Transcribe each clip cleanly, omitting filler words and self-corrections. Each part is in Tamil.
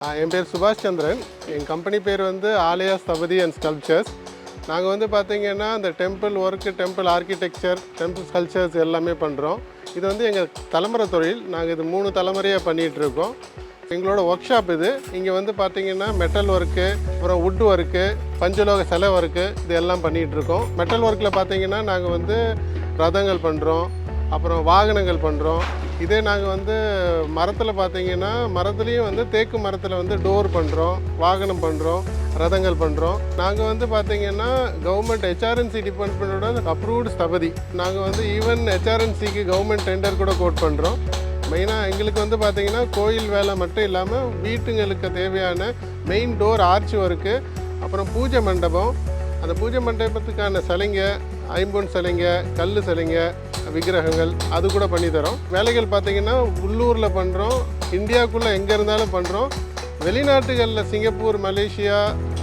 என் பேர் சுபாஷ் சந்திரன். என் கம்பெனி பேர் வந்து ஆலயா ஸ்தபதி அண்ட் ஸ்கல்ப்சர்ஸ். நாங்கள் வந்து பார்த்திங்கன்னா இந்த temple work, temple architecture, temple sculptures எல்லாமே பண்ணுறோம். இது வந்து எங்கள் தலைமுறை தொழில். நாங்கள் இது 3 தலைமுறையாக பண்ணிகிட்ருக்கோம். எங்களோட ஒர்க் ஷாப் இது. இங்கே வந்து பார்த்திங்கன்னா மெட்டல் ஒர்க்கு, அப்புறம் வுட் ஒர்க்கு, பஞ்சலோக சிலை ஒர்க்கு இது எல்லாம் பண்ணிகிட்ருக்கோம். மெட்டல் ஒர்க்கில் பார்த்திங்கன்னா நாங்கள் வந்து ரதங்கள் பண்ணுறோம், அப்புறம் வாகனங்கள் பண்ணுறோம். இதே நாங்கள் வந்து மரத்தில் பார்த்திங்கன்னா மரத்துலேயும் வந்து தேக்கு மரத்தில் வந்து டோர் பண்ணுறோம், வாகனம் பண்ணுறோம், ரதங்கள் பண்ணுறோம். நாங்கள் வந்து பார்த்திங்கன்னா கவர்மெண்ட் ஹெச்ஆர்என்சி டிபார்ட்மெண்ட்டோட அப்ரூவ்டு ஸ்தபதி. நாங்கள் வந்து ஈவன் ஹெச்ஆர்என்சிக்கு கவர்மெண்ட் டெண்டர் கூட கோட் பண்ணுறோம். மெயினாக எங்களுக்கு வந்து பார்த்திங்கன்னா கோயில் வேலை மட்டும் இல்லாமல் வீட்டுங்களுக்கு தேவையான மெயின் டோர் ஆர்ச் ஒர்க்கு, அப்புறம் பூஜை மண்டபம், அந்த பூஜை மண்டபத்துக்கான சிலைங்க, ஐம்பொன் சிலைங்க, கல் சிலைங்க, விக்கிரகங்கள் அது கூட பண்ணித்தரோம். வேலைகள் பார்த்திங்கன்னா உள்ளூரில் பண்ணுறோம், இந்தியாவுக்குள்ளே எங்கே இருந்தாலும் பண்ணுறோம். வெளிநாட்டுகளில் சிங்கப்பூர், மலேசியா,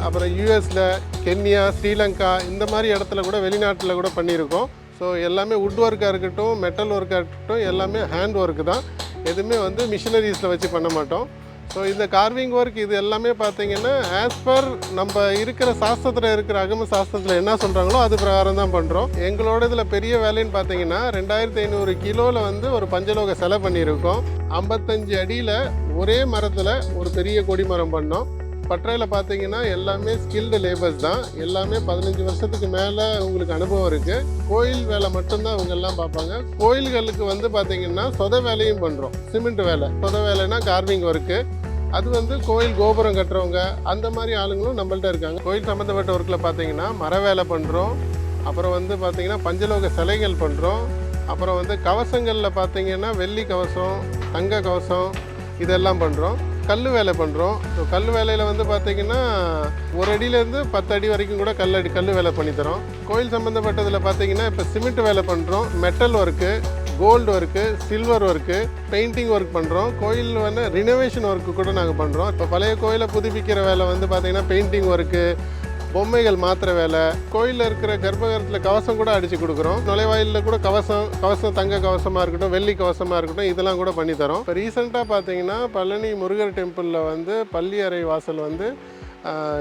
அப்புறம் யூஎஸில், கென்யா, ஸ்ரீலங்கா இந்த மாதிரி இடத்துல கூட வெளிநாட்டில் கூட பண்ணியிருக்கோம். ஸோ எல்லாமே வுட் ஒர்க்காக இருக்கட்டும், மெட்டல் ஒர்க்காக இருக்கட்டும், எல்லாமே ஹேண்ட் ஒர்க்கு தான். எதுவுமே வந்து மிஷினரிஸில் வச்சு பண்ண மாட்டோம். ஸோ இந்த கார்விங் ஒர்க் இது எல்லாமே பார்த்திங்கன்னா ஆஸ் பர் நம்ம இருக்கிற சாஸ்திரத்தில் இருக்கிற அகம சாஸ்திரத்தில் என்ன சொல்கிறாங்களோ அது பிரகாரம் தான் பண்ணுறோம். எங்களோட இதில் பெரிய வேலைன்னு பார்த்திங்கன்னா 2500 கிலோவில் வந்து ஒரு பஞ்சலோக சிலை பண்ணியிருக்கோம். 55 அடியில் ஒரே மரத்தில் ஒரு பெரிய கொடிமரம் பண்ணோம். பட்டறையில் பார்த்திங்கன்னா எல்லாமே ஸ்கில்டு லேபர்ஸ் தான். எல்லாமே 15 வருஷத்துக்கு மேலே உங்களுக்கு அனுபவம் இருக்குது. கோயில் வேலை மட்டும்தான் அவங்க எல்லாம் பார்ப்பாங்க. கோயில்களுக்கு வந்து பார்த்திங்கன்னா சொத வேலையும் பண்ணுறோம். சிமெண்ட் வேலை, சொத வேலைன்னா கார்விங் ஒர்க்கு. அது வந்து கோயில் கோபுரம் கட்டுறவங்க அந்த மாதிரி ஆளுங்களும் நம்மள்ட்ட இருக்காங்க. கோயில் சம்மந்தப்பட்ட ஒர்க்கில் பார்த்திங்கன்னா மர வேலை பண்ணுறோம், அப்புறம் வந்து பார்த்திங்கன்னா பஞ்சலோக சிலைகள் பண்ணுறோம், அப்புறம் வந்து கவசங்களில் பார்த்திங்கன்னா வெள்ளி கவசம், தங்க கவசம் இதெல்லாம் பண்ணுறோம். கல் வேலை பண்ணுறோம். ஸோ கல் வேலையில் வந்து பார்த்திங்கன்னா 1 அடியிலேருந்து 10 அடி வரைக்கும் கூட கல் வேலை பண்ணித்தரோம். கோயில் சம்மந்தப்பட்டதில் பார்த்திங்கன்னா இப்போ சிமெண்ட் வேலை பண்ணுறோம், metal work, gold work, silver work, painting work பண்ணுறோம். கோயில் வந்து ரினோவேஷன் ஒர்க்கு கூட நாங்கள் பண்ணுறோம். இப்போ பழைய கோயிலை புதுப்பிக்கிற வேலை வந்து பார்த்திங்கன்னா பெயிண்டிங் ஒர்க்கு, பொம்மைகள் மாத்திர வேலை, கோயிலில் இருக்கிற கர்ப்பகிரகத்தில் கவசம் கூட அடித்து கொடுக்குறோம். நுழைவாயிலில் கூட கவசம் தங்க கவசமாக இருக்கட்டும், வெள்ளி கவசமாக இருக்கட்டும், இதெல்லாம் கூட பண்ணித்தரோம். இப்போ ரீசெண்டாக பார்த்தீங்கன்னா பழனி முருகர் டெம்பிளில் வந்து பள்ளி அறை வாசல் வந்து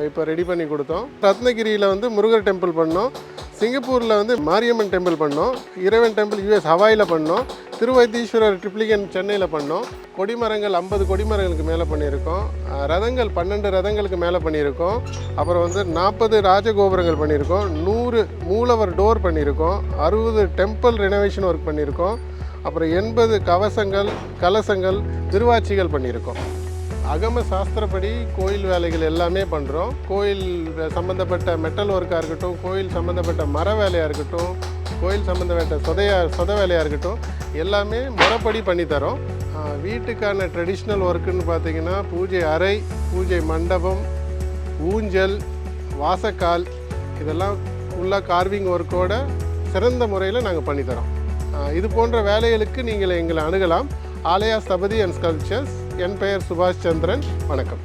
இப்போ ரெடி பண்ணி கொடுத்தோம். ரத்னகிரியில் வந்து முருகர் டெம்பிள் பண்ணோம். சிங்கப்பூரில் வந்து மாரியம்மன் டெம்பிள் பண்ணோம். இறைவன் டெம்பிள் யூஎஸ் ஹவாயில் பண்ணோம். திருவைத்தீஸ்வரர் ட்ரிப்ளிகன் சென்னையில் பண்ணோம். கொடிமரங்கள் 50 கொடிமரங்களுக்கு மேலே பண்ணியிருக்கோம். ரதங்கள் 12 ரதங்களுக்கு மேலே பண்ணியிருக்கோம். அப்புறம் வந்து 40 ராஜகோபுரங்கள் பண்ணியிருக்கோம். 100 மூலவர் டோர் பண்ணியிருக்கோம். 60 டெம்பிள் ரெனோவேஷன் ஒர்க் பண்ணியிருக்கோம். அப்புறம் 80 கவசங்கள், கலசங்கள், திருவாச்சிகள் பண்ணியிருக்கோம். அகம சாஸ்திரப்படி கோயில் வேலைகள் எல்லாமே பண்ணுறோம். கோயில் சம்மந்தப்பட்ட மெட்டல் ஒர்க்காக இருக்கட்டும், கோயில் சம்மந்தப்பட்ட மர வேலையாக இருக்கட்டும், கோயில் சம்மந்தப்பட்ட சொத வேலையாக இருக்கட்டும், எல்லாமே முறைப்படி பண்ணித்தரோம். வீட்டுக்கான ட்ரெடிஷ்னல் ஒர்க்குன்னு பார்த்திங்கன்னா பூஜை அறை, பூஜை மண்டபம், ஊஞ்சல், வாசக்கால் இதெல்லாம் ஃபுல்லாக கார்விங் ஒர்க்கோட சிறந்த முறையில் நாங்கள் பண்ணித்தரோம். இது போன்ற வேலைகளுக்கு நீங்கள் எங்களை அணுகலாம். ஆலயா ஸ்தபதி அண்ட் ஸ்கல்ப்சர்ஸ். என் பெயர் சுபாஷ் சந்திரன். வணக்கம்.